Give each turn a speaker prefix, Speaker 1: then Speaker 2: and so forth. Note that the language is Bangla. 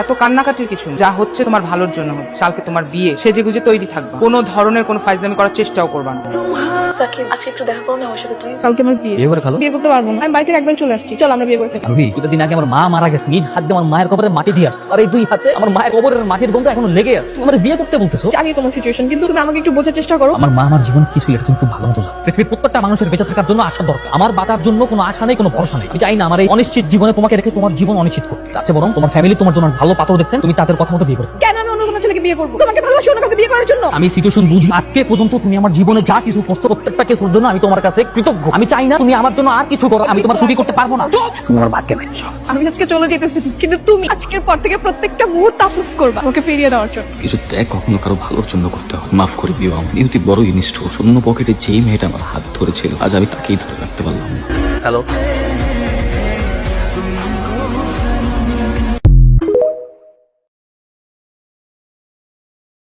Speaker 1: এত কান্নাকাটির কিছু না। যা হচ্ছে তোমার ভালোর জন্য হচ্ছে। কালকে তোমার বিয়ে, সেজে গুজে তৈরি থাকবা, কোনো ধরনের কোনো ফাইজলামি করার চেষ্টাও করবা না।
Speaker 2: সাকিব, আজকে একটু দেখা করো না আমার সাথে প্লিজ।
Speaker 3: কালকে আমার বিয়ে।
Speaker 4: বিয়ে করে ফেলো।
Speaker 3: বিয়ে করতে পারবো না, আমি বাড়ি থেকে একবার চলে আসছি। চল আমরা বিয়ে করে ফেলি।
Speaker 4: রবি, 2 দিন আগে আমার মা মারা গেছে, নিজ হাত দিয়ে আমার মায়ের কবরে মাটি দিয়ে আসছে, আর এই 2 হাতে আমার মায়ের কবরের মাটির গন্ধ এখনো লেগে আছে। তোমার বিয়ে করতে বলতেছো?
Speaker 3: জানি তোমার সিচুয়েশন, কিন্তু তুমি আমাকে একটু বোঝার চেষ্টা করো।
Speaker 4: আমার মা আমার জীবন কিছু এটা তুমি খুব ভালো মতো জানো। পৃথিবীর প্রত্যেকটা মানুষের বেঁচে থাকার জন্য আশা দরকার। আমার বাঁচার জন্য কোনো আশা নেই, কোনো ভরসা নেই। আমি চাই না আমার এই অনিশ্চিত জীবনে তোমাকে রেখে তোমার জীবন অনিশ্চিত করতে। আচ্ছা, বরং তোমার ফ্যামিলি তোমার জন্য ভালো পাত্র দেখছেন, তুমি তাদের কথা মতো বিয়ে করো।
Speaker 3: কেন আমি অন্য কোনো ছেলেকে বিয়ে করবো? তোমাকে ভালোবাসি অন্য কাউকে বিয়ে করার জন্য?
Speaker 4: আমি সিচুয়েশন বুঝি। আজকে পর্যন্ত তুমি আমার জীবনে যা কিছু করছো প্রত্যেকটা কিছুর জন্য আমি তোমার কাছে কৃতজ্ঞ। আমি চাই না তুমি আমার জন্য আর কিছু করো। আমি তোমার সুখী করতে পারবো না। তুমি আমার ভাগ্যে নাই।
Speaker 3: আমি আজকে চলে যেতেছি, কিন্তু তুমি আজকের পর থেকে প্রত্যেকটা মুহূর্ত আফসোস করবা আমাকে ফিরিয়ে দেওয়ার জন্য।
Speaker 5: কিছু ত্যাগ কখনো কারো ভালোর জন্য করতে হয়। মাফ করে দিও আমার নিয়তি বড় জিনিস। শূন্য পকেটে যেই মেয়েটা আমার হাত ধরেছিল, আজ আমি তাকেই ধরে রাখতে পারলাম না।
Speaker 4: হ্যালো।